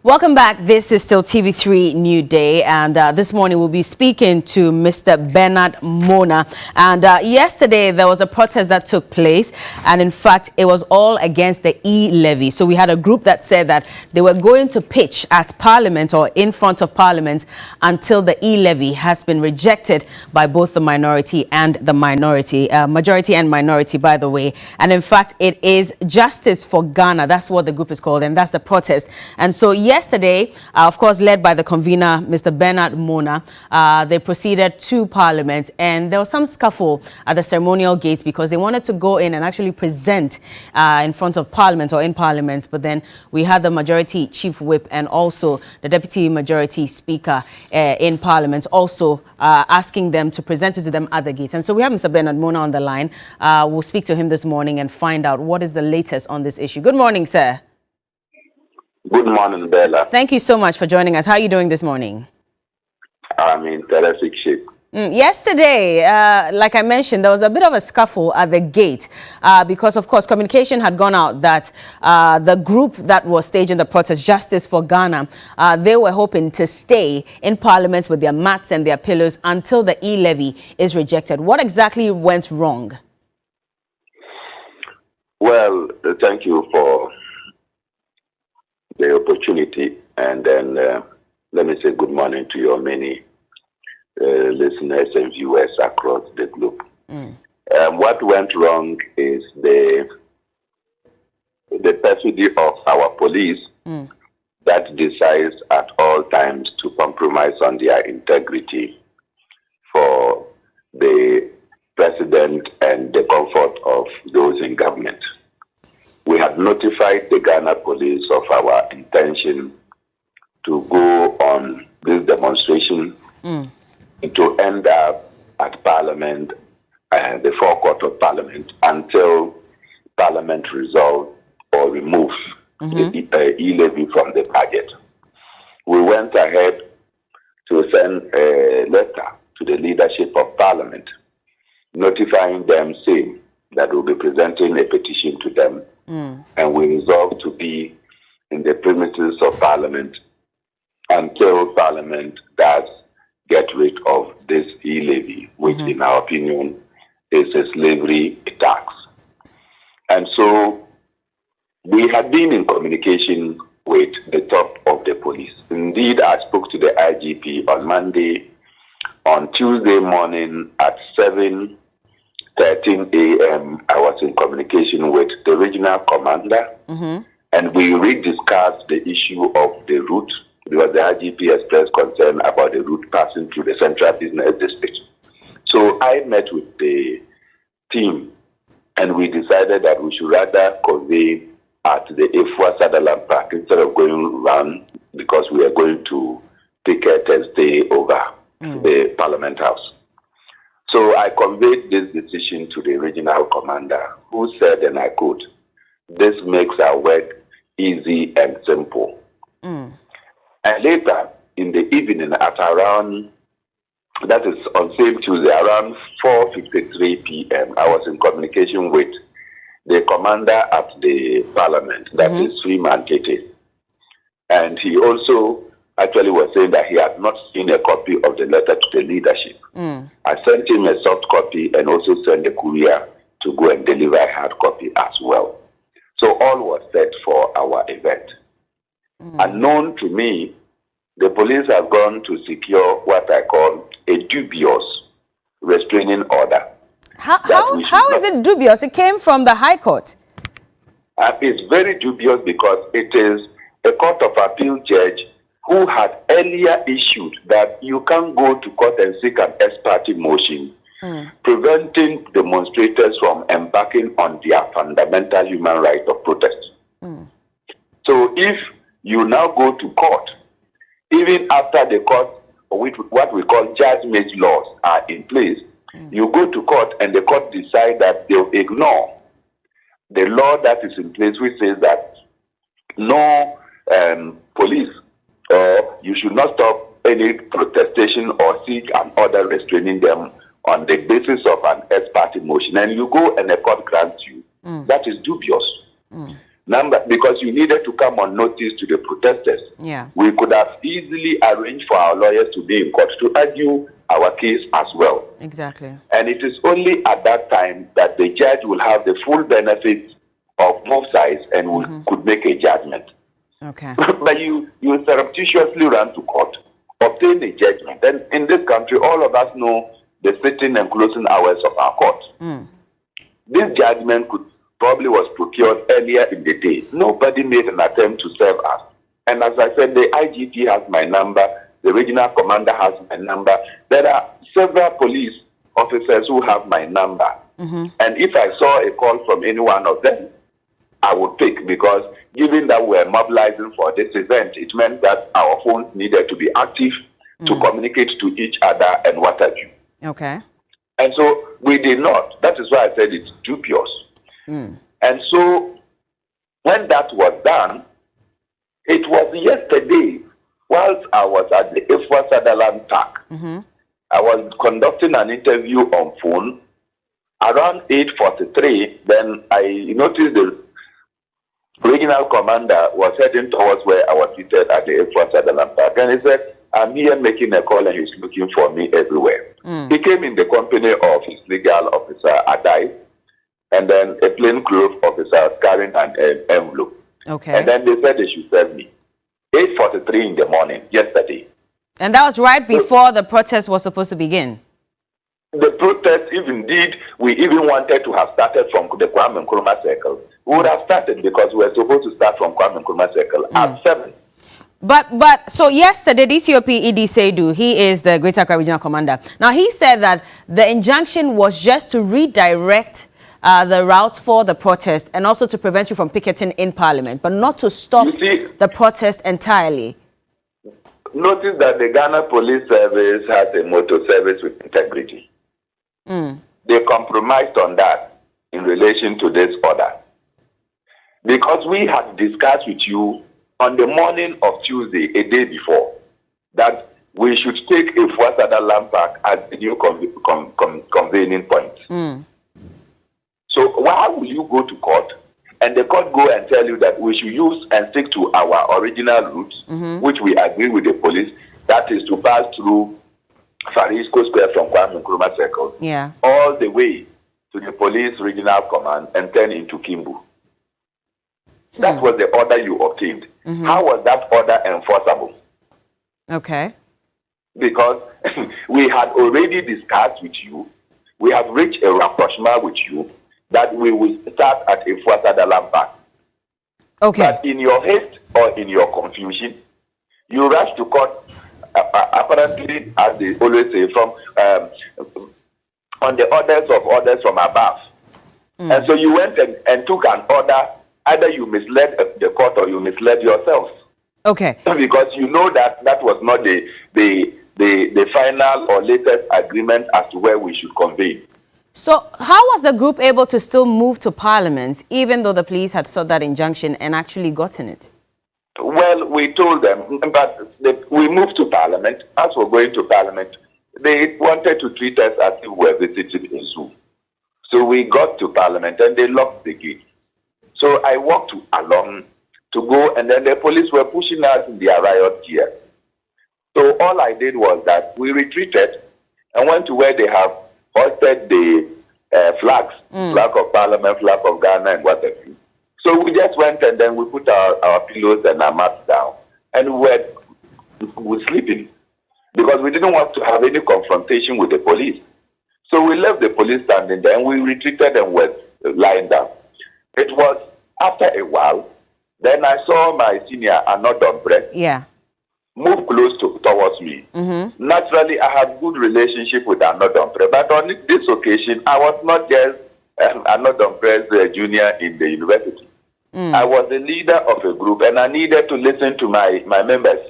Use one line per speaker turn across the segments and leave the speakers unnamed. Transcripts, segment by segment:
Welcome back. This is still TV3Newday, and this morning we'll be speaking to Mr. Bernard Mona. And yesterday there was a protest that took place, and in fact it was all against the e-levy. So we had a group that said that they were going to pitch at Parliament or in front of Parliament until the e-levy has been rejected by both the minority and the majority and minority, by the way. And in fact it is Justice for Ghana. That's what the group is called, and that's the protest. And so yesterday, of course, led by the convener, Mr. Bernard Mona, they proceeded to Parliament, and there was some scuffle at the ceremonial gates because they wanted to go in and actually present in front of Parliament or in Parliament. But then we had the majority chief whip and also the deputy majority speaker in Parliament also asking them to present it to them at the gates. And so we have Mr. Bernard Mona on the line. We'll speak to him this morning and find out what is the latest on this issue. Good morning, sir.
Good morning, Bella.
Thank you so much for joining us. How are you doing this morning?
I'm in terrific shape.
Yesterday, like I mentioned, there was a bit of a scuffle at the gate because, of course, communication had gone out that the group that was staging the protest, Justice for Ghana, they were hoping to stay in Parliament with their mats and their pillows until the e-levy is rejected. What exactly went wrong?
Well, thank you for the opportunity, and then let me say good morning to your many listeners and viewers across the globe. What went wrong is the perfidy of our police that decides at all times to compromise on their integrity for the president and the comfort of those in government. We had notified the Ghana police of our intention to go on this demonstration to end up at Parliament and the forecourt of Parliament until Parliament resolved or removes the e-levy from the budget. We went ahead to send a letter to the leadership of Parliament notifying them, saying that we'll be presenting a petition to them, and we resolved to be in the premises of Parliament until Parliament does get rid of this e-levy, which in our opinion is a slavery tax. And so we had been in communication with the top of the police. Indeed, I spoke to the IGP on Monday. On Tuesday morning at 7:13 a.m., I was in communication with the regional commander, and we rediscussed the issue of the route, because the IGP expressed concern about the route passing through the Central Business District. So I met with the team, and we decided that we should rather convey at the Efua Sutherland Park instead of going around, because we are going to picket and stay over the Parliament House. So I conveyed this decision to the regional commander, who said, and I quote, "This makes our work easy and simple." And later in the evening at around, that is on same Tuesday, around 4:53 p.m., I was in communication with the commander at the Parliament, that is Freeman Tete. And he also actually was saying that he had not seen a copy of the letter to the leadership. I sent him a soft copy and also sent the courier to go and deliver a hard copy as well. So all was set for our event. Unknown to me, the police have gone to secure what I call a dubious restraining order.
How is it dubious? It came from the High Court.
It's very dubious because it is a Court of Appeal judge who had earlier issued that you can't go to court and seek an ex parte motion, preventing demonstrators from embarking on their fundamental human right of protest. So if you now go to court, even after the court, what we call judge-made laws are in place, you go to court and the court decide that they'll ignore the law that is in place, which says that no police, or you should not stop any protestation or seek an order restraining them on the basis of an ex parte motion, and you go and the court grants you. That is dubious. Number, because you needed to come on notice to the protesters.
Yeah.
We could have easily arranged for our lawyers to be in court to argue our case as well.
Exactly.
And it is only at that time that the judge will have the full benefits of both sides and could make a judgment.
Okay.
But you surreptitiously run to court, obtain a judgment. And in this country, all of us know the sitting and closing hours of our court. This judgment probably was procured earlier in the day. Nobody made an attempt to serve us. And as I said, the IGP has my number, the regional commander has my number. There are several police officers who have my number. And if I saw a call from any one of them, I would pick, because given that we're mobilizing for this event, it meant that our phones needed to be active to communicate to each other and what have you.
Okay.
And so we did not. That is why I said it's dubious. And so when that was done, it was yesterday, whilst I was at the Ifwa Sutherland TAC, I was conducting an interview on phone. Around 8:43, then I noticed the regional commander was heading towards where I was seated at the Ifwa Sutherland TAC. And he said, I'm here making a call and he's looking for me everywhere. He came in the company of his legal officer, Adai, and then a plainclothes officer carrying an envelope.
Okay.
And then they said they should serve me. 8:43 in the morning, yesterday.
And that was right before the protest was supposed to begin.
The protest, if indeed we even wanted to have started from the Kwame Nkrumah Circle, we would have started, because we were supposed to start from Kwame Nkrumah Circle at 7.
But so yesterday, DCOP Idi Seidu, he is the Greater Accra Regional Commander. Now, he said that the injunction was just to redirect the routes for the protest and also to prevent you from picketing in Parliament, but not to stop the protest entirely.
Notice that the Ghana Police Service has a motto: service with integrity. They compromised on that in relation to this order. Because we had discussed with you on the morning of Tuesday, a day before, that we should take a Sutherland Park as the new convening point. So why will you go to court and the court go and tell you that we should use and stick to our original routes, which we agree with the police, that is to pass through Farisco Square from Kwame Nkrumah Circle, all the way to the police regional command and turn into Kimbu? That was the order you obtained. How was that order enforceable?
Okay. Because
we had already discussed with you, we have reached a rapprochement with you that we will start at a Sutherland Park.
Okay.
But in your haste or in your confusion, you rush to court, apparently, as they always say, from on the orders from above. And so you went and took an order. Either you misled the court or you misled yourself.
Okay.
Because you know that was not the final or latest agreement as to where we should convene.
So how was the group able to still move to Parliament, even though the police had sought that injunction and actually gotten it?
Well, we told them, but we moved to Parliament. As we're going to Parliament, they wanted to treat us as if we were visiting a zoo. So we got to Parliament and they locked the gate. So I walked along to go, and then the police were pushing us in their riot gear. So all I did was that we retreated and went to where they have hoisted the flags, flag of Parliament, flag of Ghana, and whatever. So we just went and then we put our pillows and our mats down, and we were sleeping because we didn't want to have any confrontation with the police. So we left the police standing there and we retreated and were lying down. It was after a while, then I saw my senior, Anodombre, move close towards me. Naturally, I have good relationship with Anodombre, but on this occasion, I was not just Anodombre's junior in the university. I was the leader of a group, and I needed to listen to my members.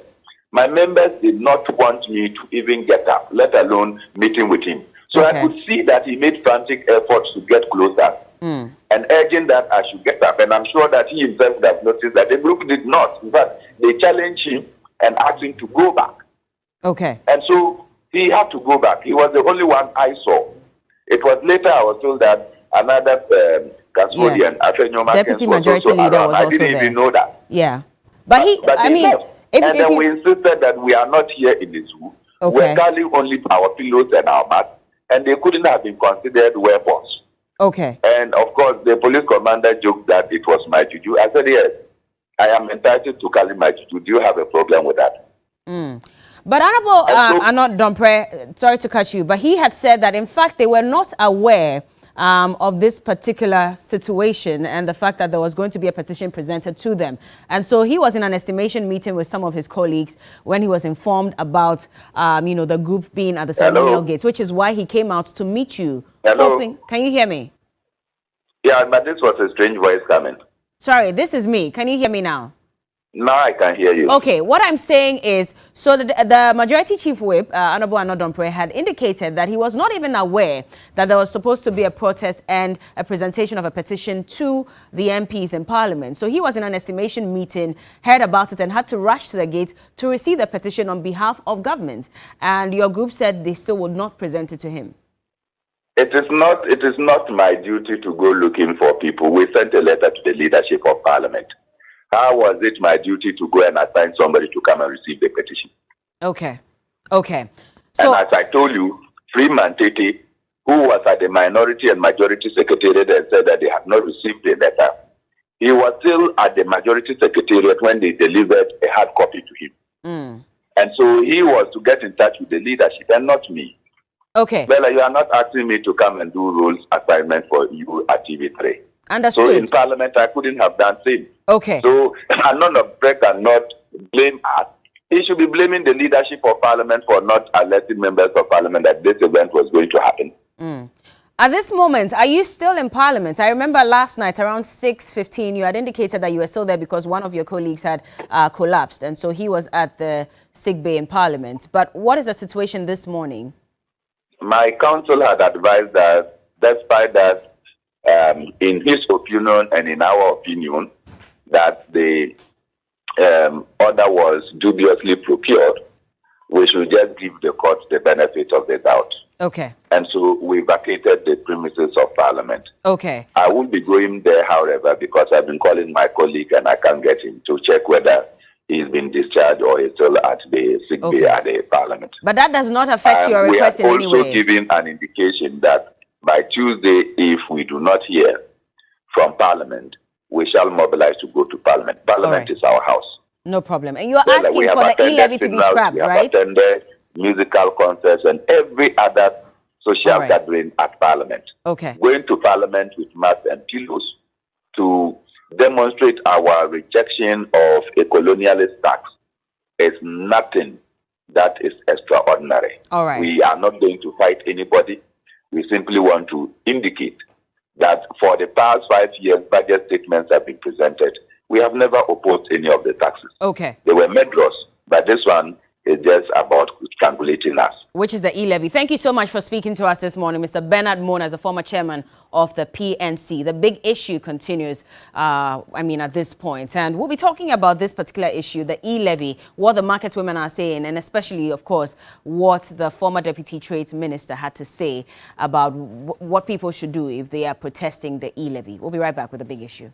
My members did not want me to even get up, let alone meeting with him. So I could see that he made frantic efforts to get closer. And urging that I should get up. And I'm sure that he himself would have noticed that the group did not. In fact, they challenged him and asked him to go back.
Okay.
And so he had to go back. He was the only one I saw. It was later I was told that another custodian,
Deputy Majority Leader was also
I didn't even know that.
Yeah. But I mean,
then we insisted that we are not here in the zoo.
Okay.
We're carrying only our pillows and our mats, and they couldn't have been considered weapons.
Okay.
And of course, the police commander joked that it was my juju. I said, yes, I am entitled to carry my juju. Do you have a problem with that?
But Honorable Anot Dompre, sorry to cut you, but he had said that in fact they were not aware of this particular situation and the fact that there was going to be a petition presented to them. And so he was in an estimation meeting with some of his colleagues when he was informed about, the group being at the ceremonial gates, which is why he came out to meet you.
Hello?
Can you hear me?
Yeah, but this was a strange voice coming.
Sorry, this is me. Can you hear me now?
Now I can hear you.
Okay, what I'm saying is, so the Majority Chief Whip, Honorable Anot Dompre, had indicated that he was not even aware that there was supposed to be a protest and a presentation of a petition to the MPs in Parliament. So he was in an estimation meeting, heard about it, and had to rush to the gate to receive the petition on behalf of government. And your group said they still would not present it to him.
It is not my duty to go looking for people. We sent a letter to the leadership of Parliament. How was it my duty to go and assign somebody to come and receive the petition?
Okay. So,
and as I told you, Freeman Tete, who was at the Minority and Majority Secretariat and said that they had not received the letter, he was still at the Majority Secretariat when they delivered a hard copy to him. And so he was to get in touch with the leadership and not me.
Okay.
Bella, you are not asking me to come and do rules assignment for you at TV3.
Understood.
So in Parliament, I couldn't have done same.
Okay.
So none of them cannot blame us. He should be blaming the leadership of Parliament for not electing members of Parliament that this event was going to happen.
At this moment, are you still in Parliament? I remember last night around 6:15, you had indicated that you were still there because one of your colleagues had collapsed. And so he was at the sick bay in Parliament. But what is the situation this morning? My
counsel had advised that despite that, in his opinion and in our opinion, that the order was dubiously procured, we should just give the court the benefit of the doubt.
Okay.
And so we vacated the premises of Parliament.
Okay.
I will be going there, however, because I've been calling my colleague and I can't get him to check whether he's been discharged or he's still at the sick bay at the Parliament.
But that does not affect your request in any way.
We have also given an indication that by Tuesday, if we do not hear from Parliament, we shall mobilize to go to Parliament. Parliament is our house.
No problem. And you are asking for the e-levy to be scrapped, right?
We have attended musical concerts and every other social gathering at Parliament.
Okay.
Going to Parliament with mats and pillows to demonstrate our rejection of a colonialist tax is nothing that is extraordinary.
All right.
We are not going to fight anybody. We simply want to indicate that for the past 5 years, budget statements have been presented. We have never opposed any of the taxes.
Okay.
They were medros, but this one is just about strangulating us.
Which is the e-levy. Thank you so much for speaking to us this morning, Mr. Bernard Mona, as the former chairman of the PNC. The big issue continues, at this point. And we'll be talking about this particular issue, the e-levy, what the market women are saying, and especially, of course, what the former Deputy Trade Minister had to say about what people should do if they are protesting the e-levy. We'll be right back with the big issue.